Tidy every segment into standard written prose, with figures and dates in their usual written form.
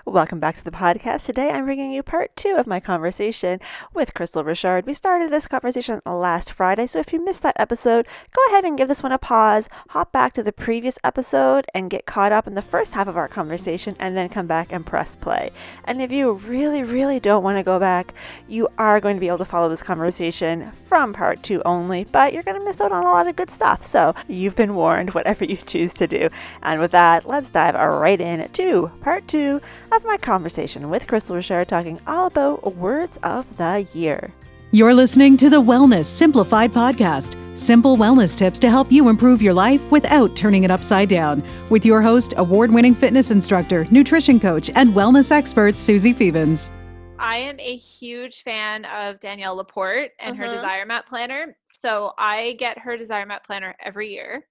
Welcome back to the podcast. Today I'm bringing you part two of my conversation with Crystal Richard. We started this conversation last Friday, so if you missed that episode, go ahead and give this one a pause, hop back to the previous episode, and get caught up in the first half of our conversation, and then come back and press play. And if you really don't want to go back, you are going to be able to follow this conversation from part two only, but you're going to miss out on a lot of good stuff. So you've been warned, whatever you choose to do. And with that, let's dive right in to part two of my conversation with Crystal Richard, talking all about words of the year. You're listening to the Wellness Simplified podcast. Simple wellness tips to help you improve your life without turning it upside down. With your host, award-winning fitness instructor, nutrition coach, and wellness expert, Susie Fevens. I am a huge fan of Danielle Laporte and her Desire Map Planner. So I get her Desire Map Planner every year.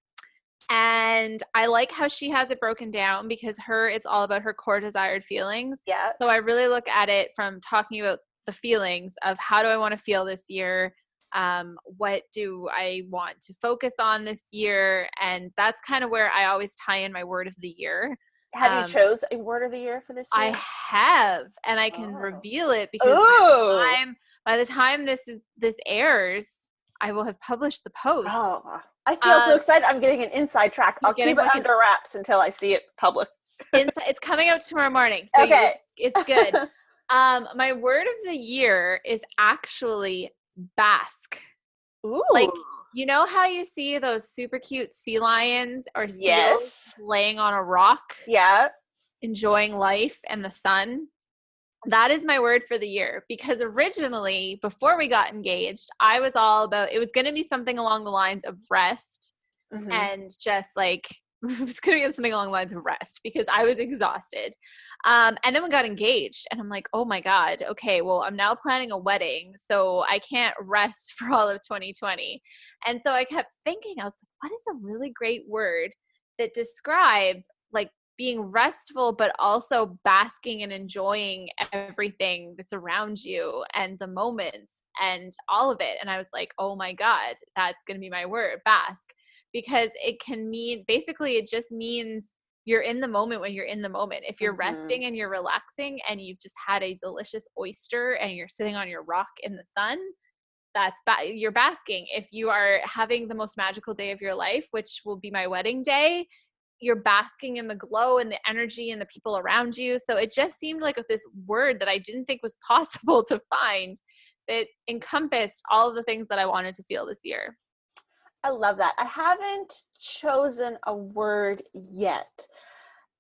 And I like how she has it broken down because it's all about her core desired feelings. Yeah. So I really look at it from talking about the feelings of how do I want to feel this year? What do I want to focus on this year? And that's kind of where I always tie in my word of the year. Have you chose a word of the year for this year? I have, and I can reveal it because by the time this airs, I will have published the post. Oh, I feel so excited. I'm getting an inside track. I'll keep it under wraps until I see it public. It's coming out tomorrow morning. So okay. It's good. My word of the year is actually bask. Ooh. Like, you know how you see those super cute sea lions or seals laying on a rock? Yeah. Enjoying life and the sun? That is my word for the year, because originally, before we got engaged, I was all about, it was going to be something along the lines of rest and just like, it was going to be something along the lines of rest because I was exhausted. And then we got engaged and I'm like, oh my God, okay, well, I'm now planning a wedding, so I can't rest for all of 2020. And so I kept thinking, I was like, what is a really great word that describes like being restful, but also basking and enjoying everything that's around you and the moments and all of it. And I was like, oh my God, that's going to be my word, bask, because it can mean, basically it just means you're in the moment when you're in the moment. If you're resting and you're relaxing and you've just had a delicious oyster and you're sitting on your rock in the sun, you're basking. If you are having the most magical day of your life, which will be my wedding day, you're basking in the glow and the energy and the people around you. So it just seemed like this word that I didn't think was possible to find that encompassed all of the things that I wanted to feel this year. I love that. I haven't chosen a word yet.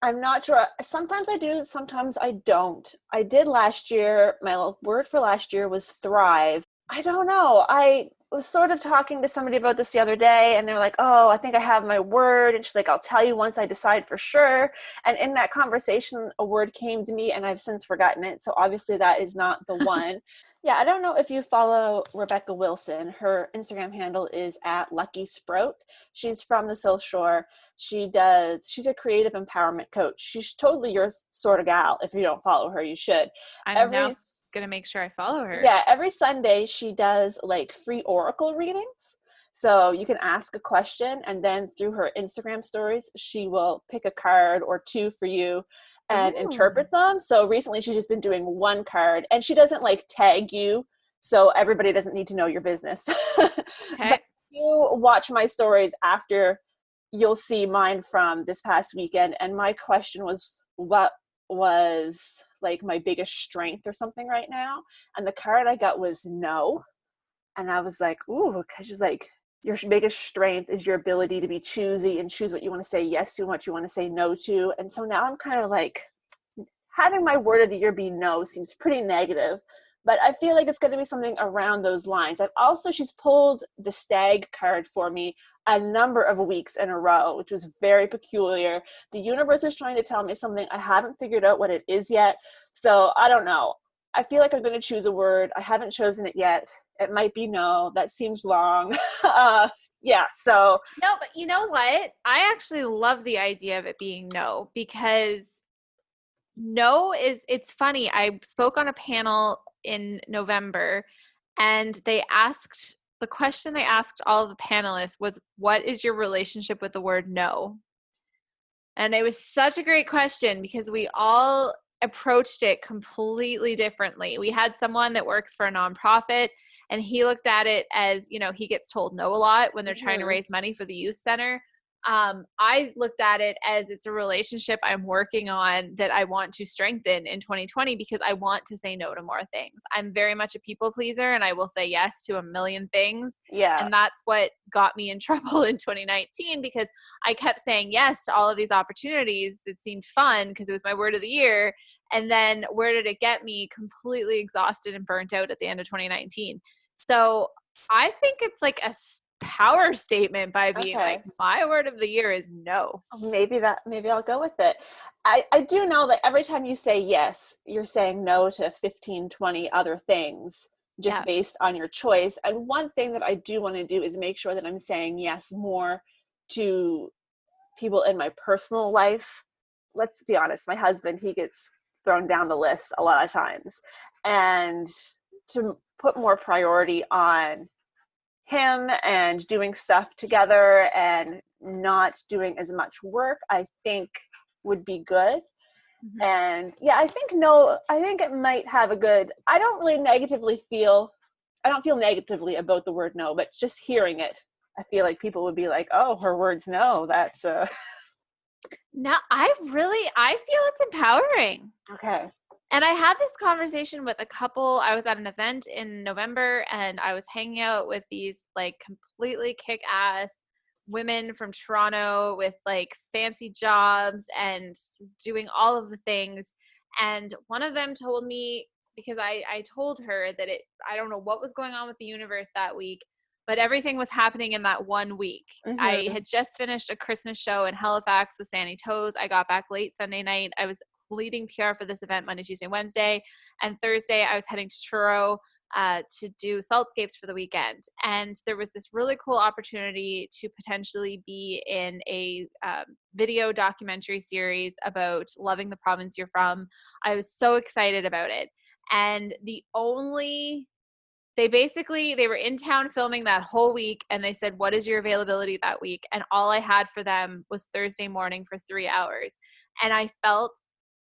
I'm not sure. Sometimes I do, sometimes I don't. I did last year. My word for last year was thrive. I don't know. I was sort of talking to somebody about this the other day and they're like, oh, I think I have my word. And she's like, I'll tell you once I decide for sure. And in that conversation, a word came to me and I've since forgotten it. So obviously that is not the one. Yeah, I don't know if you follow Rebecca Wilson. Her Instagram handle is @LuckySprout. She's from the South Shore. She's a creative empowerment coach. She's totally your sort of gal. If you don't follow her, you should. I'm now going to make sure I follow her. Yeah, every Sunday she does like free oracle readings. So you can ask a question and then through her Instagram stories, she will pick a card or two for you and interpret them. So recently she's just been doing one card and she doesn't like tag you. So everybody doesn't need to know your business. Okay. But if you watch my stories after, you'll see mine from this past weekend. And my question was, what was like my biggest strength or something right now? And the card I got was no. And I was like, ooh, because she's like, your biggest strength is your ability to be choosy and choose what you want to say yes to and what you want to say no to. And so now I'm kind of like, having my word of the year be no seems pretty negative, but I feel like it's going to be something around those lines. She's pulled the stag card for me a number of weeks in a row, which was very peculiar. The universe is trying to tell me something. I haven't figured out what it is yet. So I don't know. I feel like I'm going to choose a word. I haven't chosen it yet. It might be no. That seems long. Yeah. So no, but you know what? I actually love the idea of it being no, because no it's funny. I spoke on a panel in November and the question they asked all of the panelists was, what is your relationship with the word no? And it was such a great question because we all approached it completely differently. We had someone that works for a nonprofit, and he looked at it as, you know, he gets told no a lot when they're trying to raise money for the youth center. I looked at it as it's a relationship I'm working on that I want to strengthen in 2020 because I want to say no to more things. I'm very much a people pleaser, and I will say yes to a million things. Yeah. And that's what got me in trouble in 2019 because I kept saying yes to all of these opportunities that seemed fun because it was my word of the year. And then where did it get me? Completely exhausted and burnt out at the end of 2019. So I think it's like a power statement by being like, my word of the year is no. Maybe I'll go with it. I do know that every time you say yes, you're saying no to 15, 20 other things just based on your choice. And one thing that I do want to do is make sure that I'm saying yes more to people in my personal life. Let's be honest, my husband, he gets thrown down the list a lot of times. And to put more priority on him and doing stuff together and not doing as much work, I think would be good. Mm-hmm. And I think it might have a good, I don't feel negatively about the word no, but just hearing it, I feel like people would be like, oh, her word's no, that's No, I feel it's empowering. Okay. And I had this conversation with a couple. I was at an event in November, and I was hanging out with these like completely kick-ass women from Toronto with like fancy jobs and doing all of the things. And one of them told me, because I told her that I don't know what was going on with the universe that week, but everything was happening in that 1 week. Mm-hmm. I had just finished a Christmas show in Halifax with Sandy Toes. I got back late Sunday night. I was leading PR for this event Monday, Tuesday, Wednesday. And Thursday, I was heading to Truro to do Saltscapes for the weekend. And there was this really cool opportunity to potentially be in a video documentary series about loving the province you're from. I was so excited about it. And they were in town filming that whole week, and they said, what is your availability that week? And all I had for them was Thursday morning for 3 hours. And I felt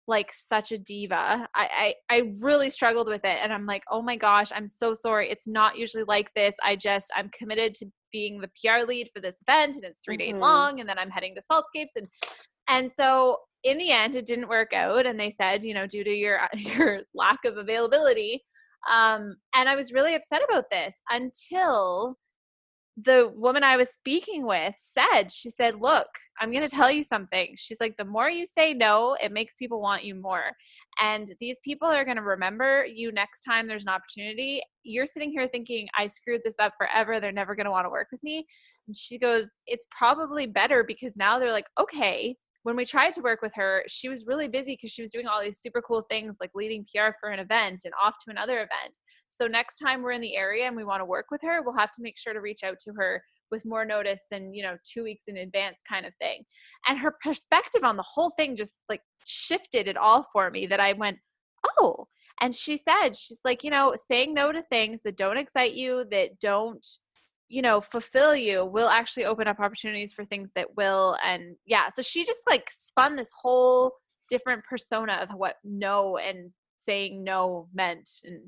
like such a diva. I really struggled with it. And I'm like, oh my gosh, I'm so sorry. It's not usually like this. I'm committed to being the PR lead for this event, and it's 3 days long, and then I'm heading to Saltscapes. And so in the end, it didn't work out. And they said, due to your lack of availability. And I was really upset about this until the woman I was speaking with she said, look, I'm going to tell you something. She's like, the more you say no, it makes people want you more. And these people are going to remember you next time there's an opportunity. You're sitting here thinking, I screwed this up forever. They're never going to want to work with me. And she goes, it's probably better because now they're like, okay. When we tried to work with her, she was really busy because she was doing all these super cool things like leading PR for an event and off to another event. So next time we're in the area and we want to work with her, we'll have to make sure to reach out to her with more notice than, 2 weeks in advance kind of thing. And her perspective on the whole thing just like shifted it all for me, that I went, oh. And she said, she's like, saying no to things that don't excite you, that don't, fulfill you, will actually open up opportunities for things that will. And so she just like spun this whole different persona of what no and saying no meant. And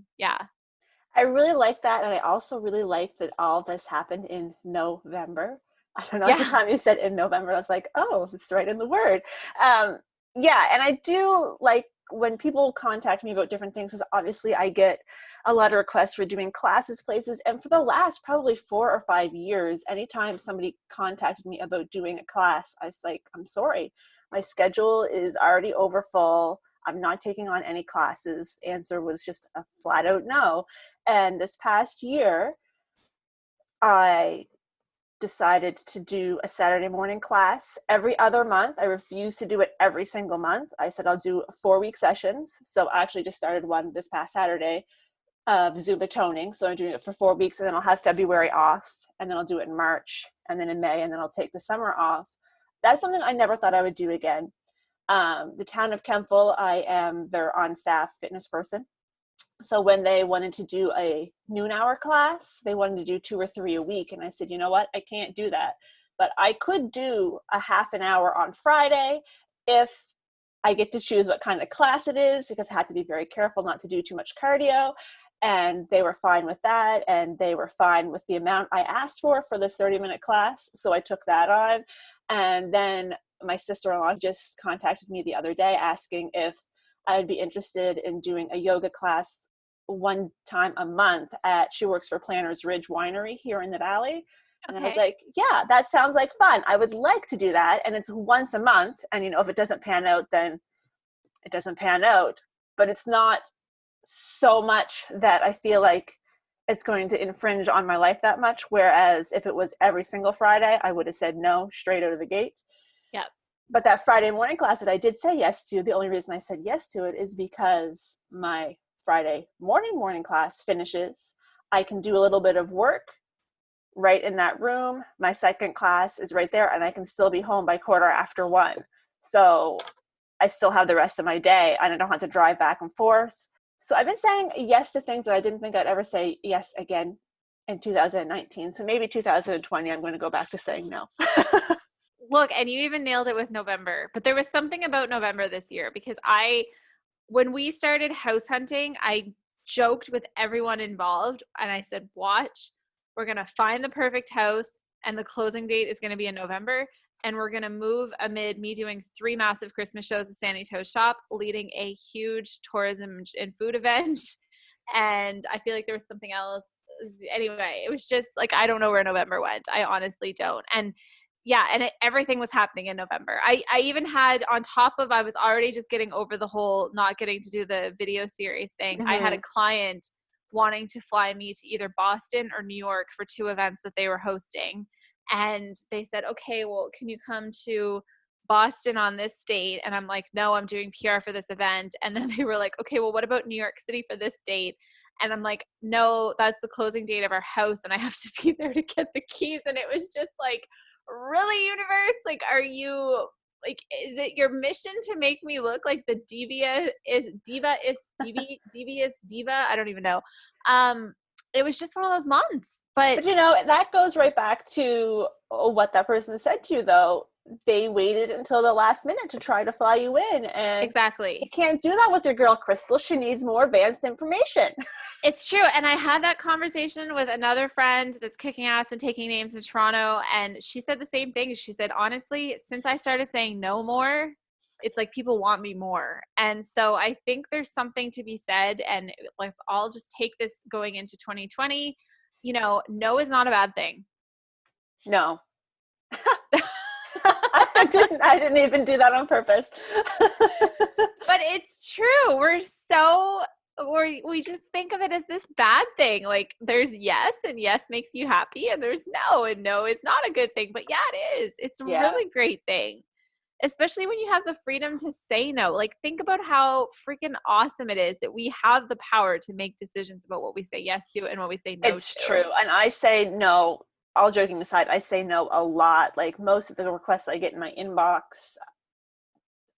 I really like that. And I also really like that all this happened in November. I don't know, at the time you said in November, I was like, oh, it's right in the word. And I do like when people contact me about different things, because obviously I get a lot of requests for doing classes, places. And for the last probably 4 or 5 years, anytime somebody contacted me about doing a class, I was like, I'm sorry, my schedule is already over full. I'm not taking on any classes. The answer was just a flat out no. And this past year, I decided to do a Saturday morning class every other month. I refused to do it every single month. I said I'll do 4-week sessions. So I actually just started one this past Saturday of Zumba toning. So I'm doing it for 4 weeks, and then I'll have February off, and then I'll do it in March, and then in May, and then I'll take the summer off. That's something I never thought I would do again. The town of Kemptville, I am their on-staff fitness person. So when they wanted to do a noon hour class, they wanted to do 2 or 3 a week. And I said, you know what? I can't do that. But I could do a half an hour on Friday if I get to choose what kind of class it is because I had to be very careful not to do too much cardio. And they were fine with that. And they were fine with the amount I asked for this 30-minute class. So I took that on. And then my sister-in-law just contacted me the other day asking if I would be interested in doing a yoga class one time a month she works for Planters Ridge Winery here in the Valley. And I was like, yeah, that sounds like fun. I would like to do that. And it's once a month. And, if it doesn't pan out, then it doesn't pan out. But it's not so much that I feel like it's going to infringe on my life that much. Whereas if it was every single Friday, I would have said no straight out of the gate. Yeah. But that Friday morning class that I did say yes to, the only reason I said yes to it is because my Friday morning class finishes. I can do a little bit of work right in that room. My second class is right there, and I can still be home by 1:15. So I still have the rest of my day, and I don't have to drive back and forth. So I've been saying yes to things that I didn't think I'd ever say yes again in 2019. So maybe 2020, I'm going to go back to saying no. Look, and you even nailed it with November. But there was something about November this year because when we started house hunting, I joked with everyone involved and I said, watch, we're going to find the perfect house and the closing date is going to be in November. And we're going to move amid me doing 3 massive Christmas shows at Sandy Toe Shop, leading a huge tourism and food event. And I feel like there was something else. Anyway, it was just like, I don't know where November went. I honestly don't. And yeah, and everything was happening in November. I even had on top of, I was already just getting over the whole not getting to do the video series thing. I had a client wanting to fly me to either Boston or New York for 2 events that they were hosting. And they said, okay, well, can you come to Boston on this date? And I'm like, no, I'm doing PR for this event. And then they were like, okay, well, what about New York City for this date? And I'm like, no, that's the closing date of our house. And I have to be there to get the keys. And it was just like, really, universe? Like, are you like, is it your mission to make me look like the diva is diva? I don't even know. It was just one of those months. But that goes right back to what that person said to you, though. They waited until the last minute to try to fly you in. And exactly. You can't do that with your girl, Crystal. She needs more advanced information. It's true. And I had that conversation with another friend that's kicking ass and taking names in Toronto. And she said the same thing. She said, honestly, since I started saying no more, it's like people want me more. And so I think there's something to be said. And let's all just take this going into 2020. No is not a bad thing. No. I didn't even do that on purpose. But it's true. We just think of it as this bad thing. Like there's yes, and yes makes you happy, and there's no, and no is not a good thing. But yeah, it is. It's a really great thing. Especially when you have the freedom to say no. Like think about how freaking awesome it is that we have the power to make decisions about what we say yes to and what we say no to. It's true. And I say no, all joking aside, I say no a lot. Like most of the requests I get in my inbox,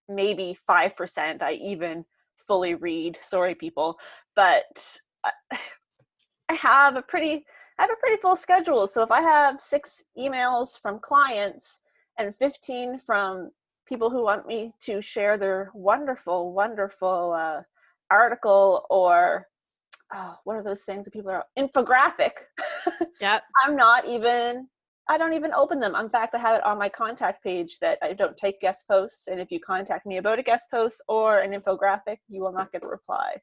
maybe 5% I even fully read. Sorry, people. But I have a pretty full schedule. So if I have 6 emails from clients and 15 from people who want me to share their wonderful, wonderful article or what are those things that people are infographic? Yep. I don't even open them. In fact, I have it on my contact page that I don't take guest posts. And if you contact me about a guest post or an infographic, you will not get a reply.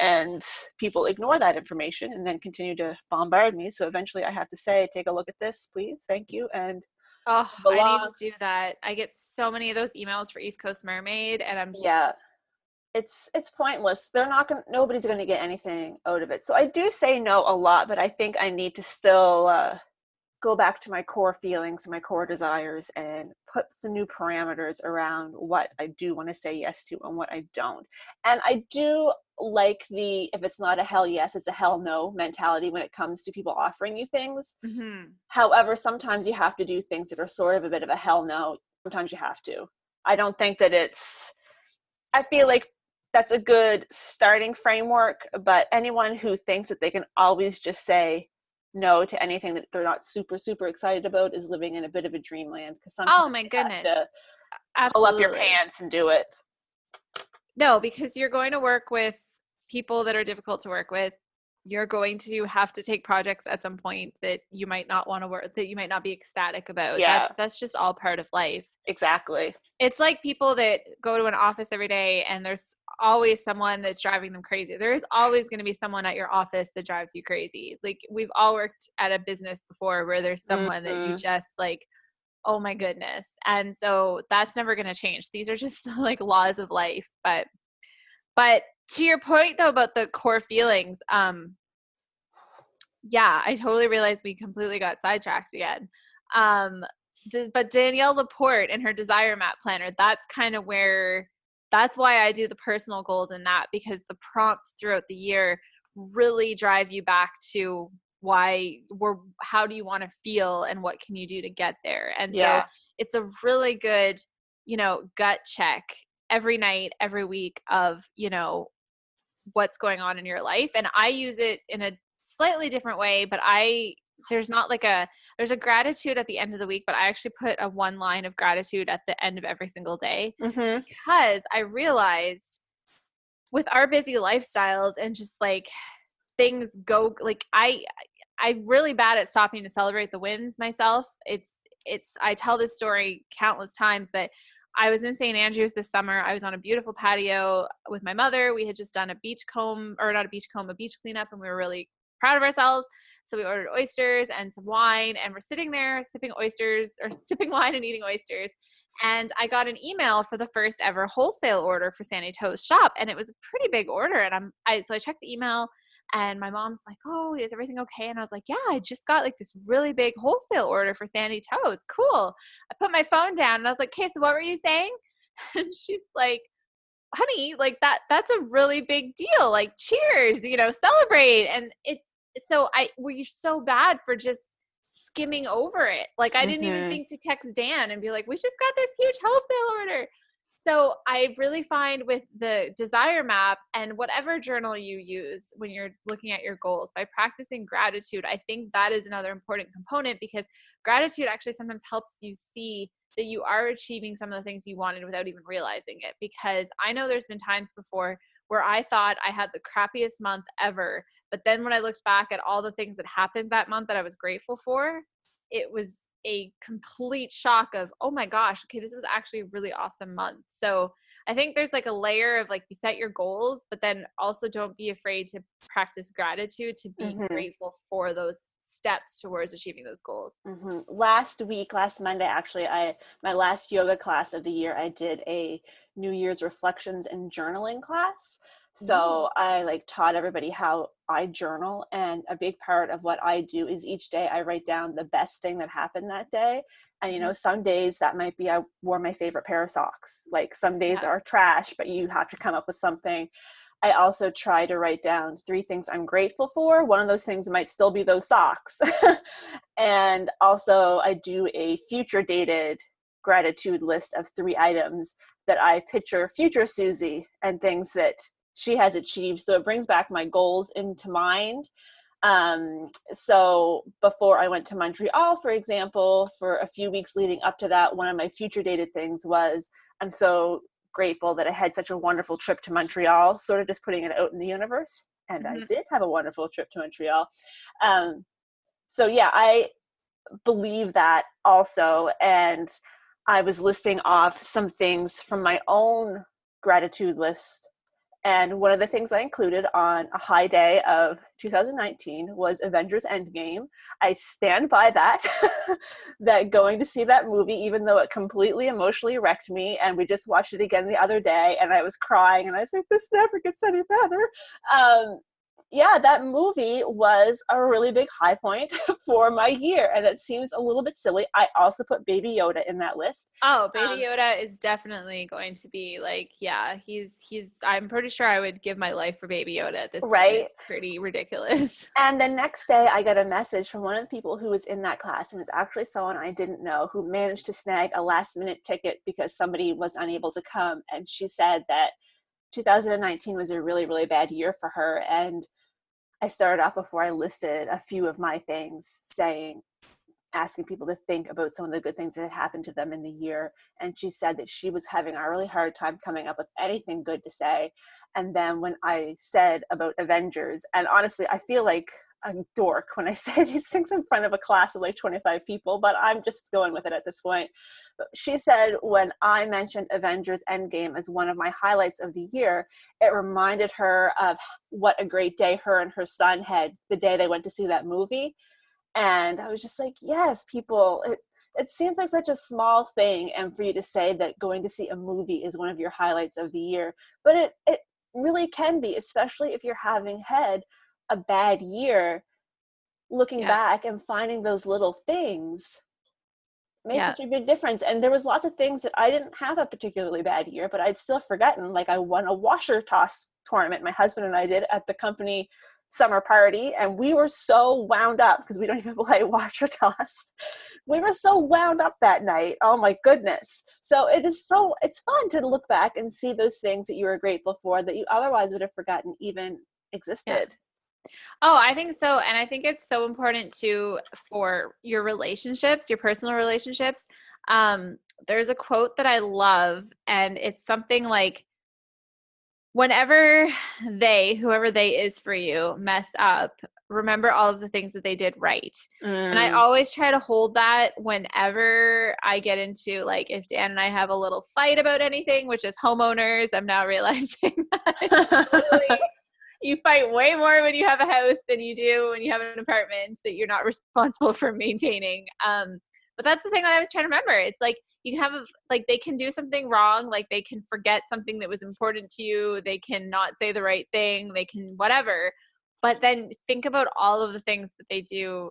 And people ignore that information and then continue to bombard me. So eventually I have to say, take a look at this, please. Thank you. And I need to do that. I get so many of those emails for East Coast Mermaid and I'm just... It's pointless. Nobody's going to get anything out of it. So I do say no a lot, but I think I need to still go back to my core feelings, my core desires, and put some new parameters around what I do want to say yes to and what I don't. And I do like if it's not a hell yes, it's a hell no mentality when it comes to people offering you things. Mm-hmm. However, sometimes you have to do things that are sort of a bit of a hell no. Sometimes you have to. I don't think that I feel like that's a good starting framework, but anyone who thinks that they can always just say no to anything that they're not super, super excited about is living in a bit of a dreamland. Because sometimes oh my goodness, pull up your pants and do it. No, because you're going to work with people that are difficult to work with. You're going to have to take projects at some point that you might not want to work, that you might not be ecstatic about. Yeah. That's just all part of life. Exactly. It's like people that go to an office every day and there's always someone that's driving them crazy. There is always going to be someone at your office that drives you crazy. Like we've all worked at a business before where there's someone that you just like, oh my goodness. And so that's never going to change. These are just like laws of life. But to your point though about the core feelings, yeah, I totally realized we completely got sidetracked again. But Danielle Laporte and her Desire Map Planner, that's why I do the personal goals in that, because the prompts throughout the year really drive you back to how do you want to feel and what can you do to get there. And so it's a really good, gut check every night, every week of, what's going on in your life. And I use it in a slightly different way, but there's a gratitude at the end of the week, but I actually put a one line of gratitude at the end of every single day, because I realized with our busy lifestyles and just like things go, like I'm really bad at stopping to celebrate the wins myself. I tell this story countless times, but I was in St. Andrews this summer. I was on a beautiful patio with my mother. We had just done a beach cleanup, and we were really proud of ourselves. So we ordered oysters and some wine, and we're sitting there sipping wine and eating oysters. And I got an email for the first ever wholesale order for Sandy Toes shop. And it was a pretty big order. And so I checked the email, and my mom's like, "Oh, is everything okay?" And I was like, "Yeah, I just got like this really big wholesale order for Sandy Toes. Cool." I put my phone down and I was like, "Okay, so what were you saying?" And she's like, "Honey, like that's a really big deal. Like, cheers, celebrate." And we're so bad for just skimming over it. Like, I didn't even think to text Dan and be like, "We just got this huge wholesale order." So I really find with the Desire Map and whatever journal you use when you're looking at your goals, by practicing gratitude, I think that is another important component, because gratitude actually sometimes helps you see that you are achieving some of the things you wanted without even realizing it. Because I know there's been times before where I thought I had the crappiest month ever, but then when I looked back at all the things that happened that month that I was grateful for, it was a complete shock of, oh my gosh, okay, this was actually a really awesome month. So I think there's like a layer of like, you set your goals, but then also don't be afraid to practice gratitude, to be grateful for those steps towards achieving those goals. Last Monday, actually, my last yoga class of the year, I did a New Year's reflections and journaling class. So I taught everybody how I journal, and a big part of what I do is each day I write down the best thing that happened that day. And some days that might be I wore my favorite pair of socks. Like some days are trash, but you have to come up with something. I also try to write down 3 things I'm grateful for. One of those things might still be those socks. And also I do a future dated gratitude list of 3 items that I picture future Susie and things that she has achieved. So it brings back my goals into mind. So before I went to Montreal, for example, for a few weeks leading up to that, one of my future dated things was, I'm so grateful that I had such a wonderful trip to Montreal, sort of just putting it out in the universe. And I did have a wonderful trip to Montreal. So yeah, I believe that also. And I was listing off some things from my own gratitude list. And one of the things I included on a high day of 2019 was Avengers Endgame. I stand by that, that going to see that movie, even though it completely emotionally wrecked me, and we just watched it again the other day, and I was crying, and I said, this never gets any better. Yeah, that movie was a really big high point for my year, and it seems a little bit silly. I also put Baby Yoda in that list. Oh, Baby Yoda is definitely going to be like, yeah, he's I'm pretty sure I would give my life for Baby Yoda at this point. It's pretty ridiculous. And the next day I got a message from one of the people who was in that class, and it was actually someone I didn't know who managed to snag a last minute ticket because somebody was unable to come. And she said that 2019 was a really, really bad year for her. And I started off before I listed a few of my things, saying, asking people to think about some of the good things that had happened to them in the year. And she said that she was having a really hard time coming up with anything good to say. And then when I said about Avengers, and honestly, I feel like a dork when I say these things in front of a class of like 25 people, but I'm just going with it at this point. But she said when I mentioned Avengers Endgame as one of my highlights of the year, it reminded her of what a great day her and her son had the day they went to see that movie. And I was just like, yes, people, it seems like such a small thing, and for you to say that going to see a movie is one of your highlights of the year, but it really can be, especially if you're having had a bad year. Looking back and finding those little things made such a big difference. And there was lots of things that I didn't have a particularly bad year, but I'd still forgotten. Like I won a washer toss tournament, my husband and I did, at the company summer party, and we were so wound up because we don't even play washer toss. We were so wound up that night. Oh my goodness. So it's fun to look back and see those things that you were grateful for that you otherwise would have forgotten even existed. Oh, I think so. And I think it's so important too for your relationships, your personal relationships. There's a quote that I love, and it's something like, whenever whoever they is for you, mess up, remember all of the things that they did right. And I always try to hold that whenever I get into, like, if Dan and I have a little fight about anything, which is homeowners, I'm now realizing that you fight way more when you have a house than you do when you have an apartment that you're not responsible for maintaining. But that's the thing that I was trying to remember. It's like, you can have, like, they can do something wrong. Like they can forget something that was important to you. They can not say the right thing. They can whatever, but then think about all of the things that they do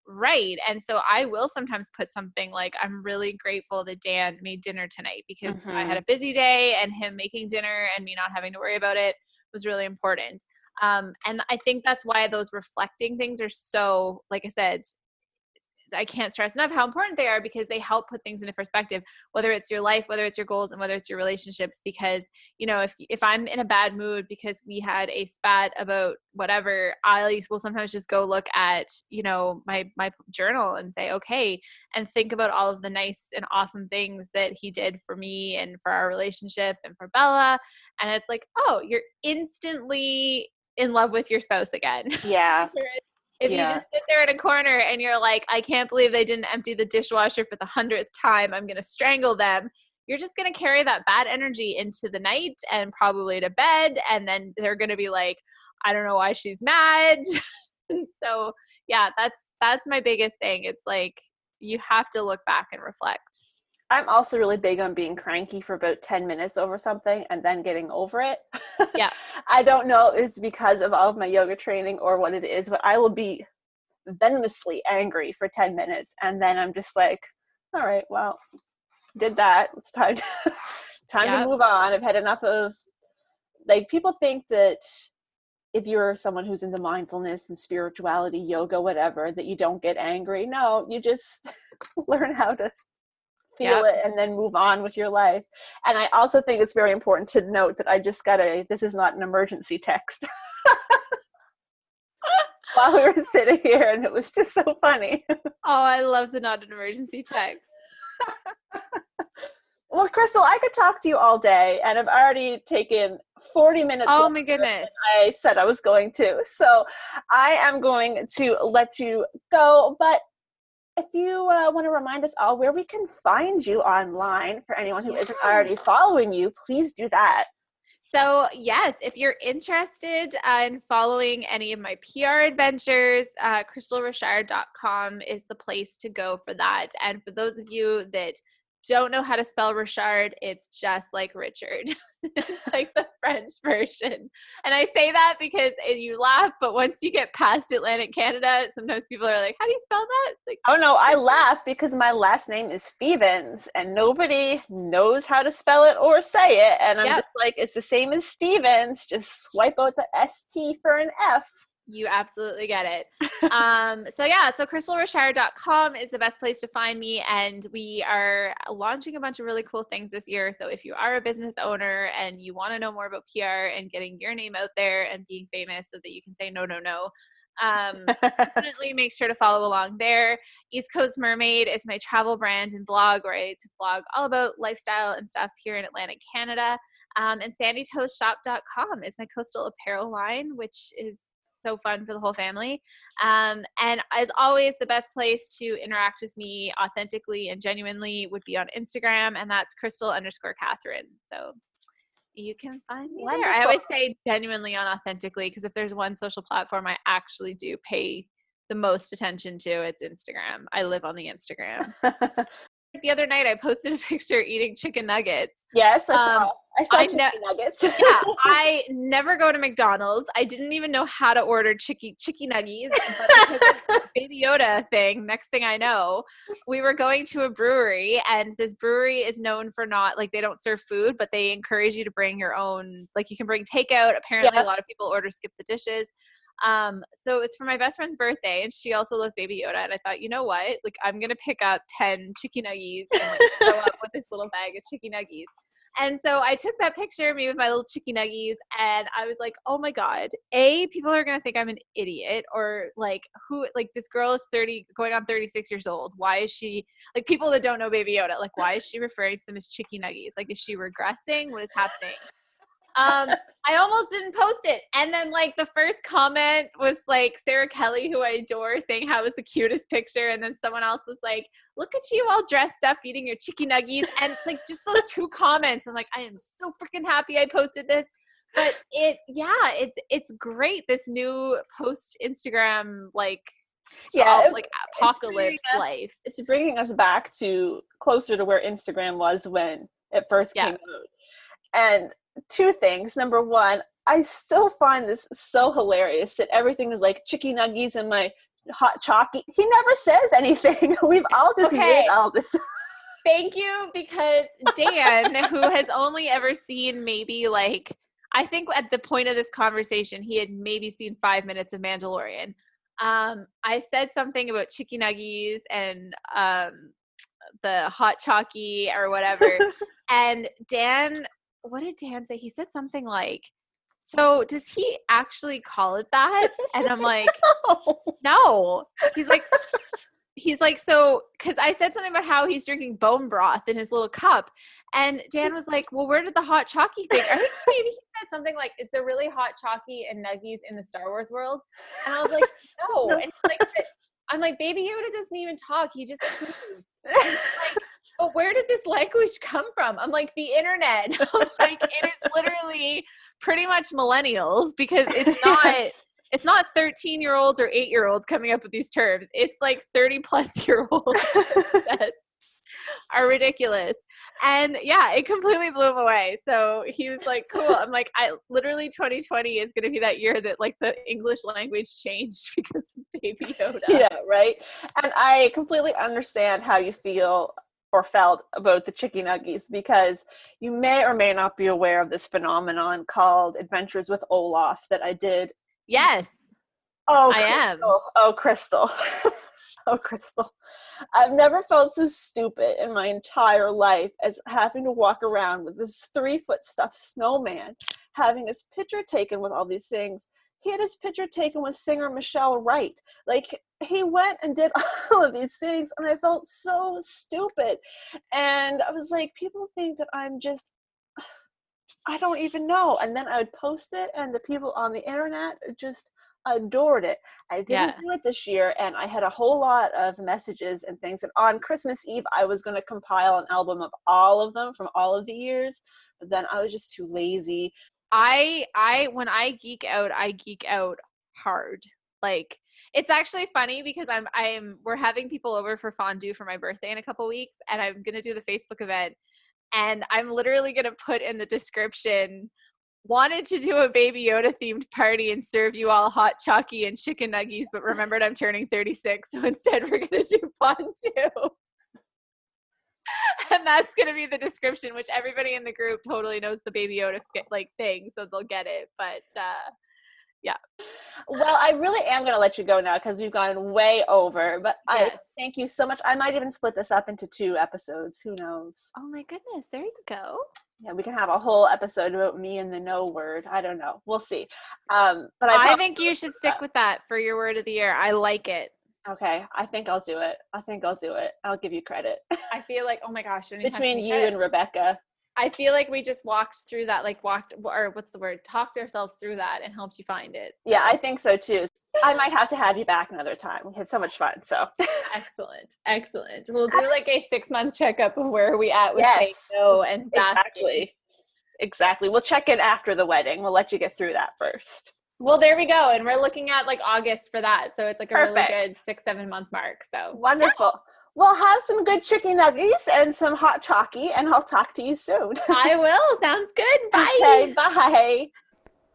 right. And so I will sometimes put something like, I'm really grateful that Dan made dinner tonight because I had a busy day, and him making dinner and me not having to worry about it was really important. And I think that's why those reflecting things are so, like I said, I can't stress enough how important they are, because they help put things into perspective, whether it's your life, whether it's your goals, and whether it's your relationships. Because, you know, if I'm in a bad mood because we had a spat about whatever, I will sometimes just go look at, you know, my journal and say, okay, and think about all of the nice and awesome things that he did for me and for our relationship and for Bella. And it's like, oh, you're instantly in love with your spouse again. Yeah. If you just sit there in a corner and you're like, I can't believe they didn't empty the dishwasher for the 100th time, I'm going to strangle them. You're just going to carry that bad energy into the night and probably to bed. And then they're going to be like, I don't know why she's mad. And so, yeah, that's my biggest thing. It's like, you have to look back and reflect. I'm also really big on being cranky for about 10 minutes over something and then getting over it. Yeah. I don't know if it's because of all of my yoga training or what it is, but I will be venomously angry for 10 minutes. And then I'm just like, all right, well, did that. It's time to move on. I've had enough of, like, people think that if you're someone who's into mindfulness and spirituality, yoga, whatever, that you don't get angry. No, you just learn how to feel it and then move on with your life. And I also think it's very important to note that I just got this is not an emergency text while we were sitting here, and it was just so funny. Oh, I love the not an emergency text. Well, Crystal, I could talk to you all day, and I've already taken 40 minutes. Oh my goodness. I said I was going to. So I am going to let you go, but if you want to remind us all where we can find you online, for anyone who isn't already following you, please do that. So yes, if you're interested in following any of my PR adventures, crystalrichard.com is the place to go for that. And for those of you that don't know how to spell Richard, it's just like Richard. It's like the French version. And I say that because you laugh, but once you get past Atlantic Canada, sometimes people are like, how do you spell that? Like, oh no, I laugh because my last name is Stevens and nobody knows how to spell it or say it. And I'm just like, it's the same as Stevens, just swipe out the ST for an F. You absolutely get it. So crystalrichard.com is the best place to find me. And we are launching a bunch of really cool things this year. So if you are a business owner and you want to know more about PR and getting your name out there and being famous so that you can say no, Definitely make sure to follow along there. East Coast Mermaid is my travel brand and blog where I blog all about lifestyle and stuff here in Atlantic Canada. And sandytoastshop.com is my coastal apparel line, which is so fun for the whole family. And as always, the best place to interact with me authentically and genuinely would be on Instagram, and that's Crystal_Catherine. So you can find me there. I always say genuinely on authentically, because if there's one social platform I actually do pay the most attention to, it's Instagram. I live on the Instagram. The other night I posted a picture eating chicken nuggets. Yes, I saw chicken nuggets. Yeah, I never go to McDonald's. I didn't even know how to order chicky nuggies. But because of Baby Yoda thing, next thing I know, we were going to a brewery, and this brewery is known for not, like, they don't serve food, but they encourage you to bring your own, like, you can bring takeout. Apparently a lot of people order skip the dishes. So it was for my best friend's birthday, and she also loves Baby Yoda, and I thought, you know what, like, I'm gonna pick up 10 chicky nuggies and like show up with this little bag of chicky nuggies. And so I took that picture of me with my little chicky nuggies, and I was like, oh my god, people are gonna think I'm an idiot, or like, who, like, this girl is 30 going on 36 years old, why is she, like, people that don't know Baby Yoda, like, why is she referring to them as chicky nuggies? Like, is she regressing? What is happening? I almost didn't post it. And then, like, the first comment was like Sarah Kelly, who I adore, saying how it was the cutest picture. And then someone else was like, look at you all dressed up eating your chicky nuggies. And like, just those two comments, I'm like, I am so freaking happy I posted this. But it's great. This new post Instagram, like, apocalypse life. It's bringing us back to closer to where Instagram was when it first came out. And two things. Number one, I still find this so hilarious that everything is like chicky nuggies and my hot chalky. He never says anything. We've all just made all this. Thank you, because Dan, who has only ever seen maybe, like, I think at the point of this conversation, he had maybe seen 5 minutes of Mandalorian. I said something about chicky nuggies and the hot chalky or whatever. And Dan, what did Dan say? He said something like, so does he actually call it that? And I'm like, no. He's like, so, because I said something about how he's drinking bone broth in his little cup. And Dan was like, well, where did the hot chalky thing? I think maybe he said something like, is there really hot chalky and nuggies in the Star Wars world? And I was like, no. And he's like, I'm like, Baby Yoda doesn't even talk. He just chews. Like, but where did this language come from? I'm like, the internet. Like, it is literally pretty much millennials, because it's not 13-year-olds or 8-year-olds coming up with these terms. It's like 30-plus-year-olds are ridiculous. And yeah, it completely blew him away. So he was like, cool. I'm like, literally 2020 is going to be that year that, like, the English language changed because of Baby Yoda. Yeah, right. And I completely understand how you feel or felt about the chicky nuggies, because you may or may not be aware of this phenomenon called Adventures with Olaf that I did. Yes. Oh, I am. Oh, Crystal. Oh, Crystal. I've never felt so stupid in my entire life as having to walk around with this 3-foot stuffed snowman, having his picture taken with all these things. He had his picture taken with singer Michelle Wright. Like, he went and did all of these things, and I felt so stupid. And I was like, people think that I'm just, I don't even know. And then I would post it, and the people on the internet just adored it. I didn't do it this year, and I had a whole lot of messages and things. And on Christmas Eve, I was going to compile an album of all of them from all of the years, but then I was just too lazy. When I geek out hard. Like, it's actually funny because we're having people over for fondue for my birthday in a couple weeks, and I'm going to do the Facebook event, and I'm literally going to put in the description, wanted to do a Baby Yoda themed party and serve you all hot chalky and chicken nuggies, but remembered I'm turning 36, so instead we're going to do fondue. And that's going to be the description, which everybody in the group totally knows the Baby Yoda like thing, so they'll get it. But yeah. Well, I really am going to let you go now because we've gone way over, but I thank you so much. I might even split this up into 2 episodes. Who knows? Oh my goodness. There you go. Yeah, we can have a whole episode about me and the no word. I don't know. We'll see. But I think you should stick with that for your word of the year. I like it. Okay. I think I'll do it. I'll give you credit. I feel like, oh my gosh. Between you and Rebecca. I feel like we just walked through that, talked ourselves through that and helped you find it. Yeah, I think so too. I might have to have you back another time. We had so much fun. So excellent. We'll do like a 6-month checkup of where are we at with no and basking. Exactly. We'll check in after the wedding. We'll let you get through that first. Well, there we go. And we're looking at like August for that. So it's like a really good 6-7 month mark. So wonderful. Yeah. Well, have some good chicken nuggets and some hot chalky, and I'll talk to you soon. I will. Sounds good. Bye. Okay, bye.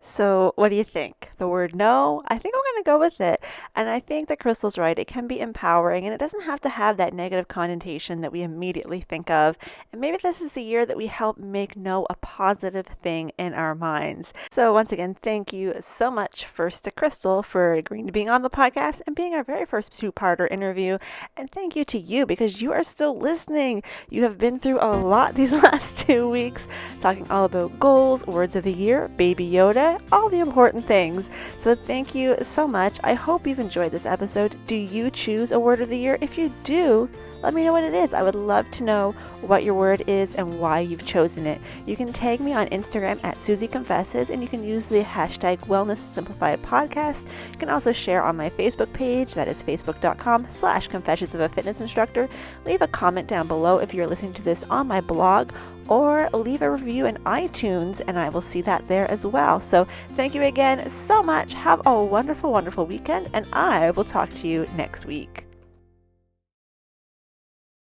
So what do you think? The word no? I think I'm going to go with it. And I think that Crystal's right. It can be empowering, and it doesn't have to have that negative connotation that we immediately think of. And maybe this is the year that we help make no a positive thing in our minds. So once again, thank you so much first to Crystal for agreeing to being on the podcast and being our very first 2-parter interview. And thank you to you because you are still listening. You have been through a lot these last 2 weeks, talking all about goals, words of the year, Baby Yoda, all the important things. So thank you so much. I hope you've enjoyed this episode. Do you choose a word of the year? If you do, let me know what it is. I would love to know what your word is and why you've chosen it. You can tag me on Instagram at Susie Confesses, and you can use the hashtag Wellness Simplified Podcast. You can also share on my Facebook page. That is facebook.com/Confessions of a Fitness Instructor. Leave a comment down below if you're listening to this on my blog, or leave a review in iTunes, and I will see that there as well. So thank you again so much. Have a wonderful, wonderful weekend, and I will talk to you next week.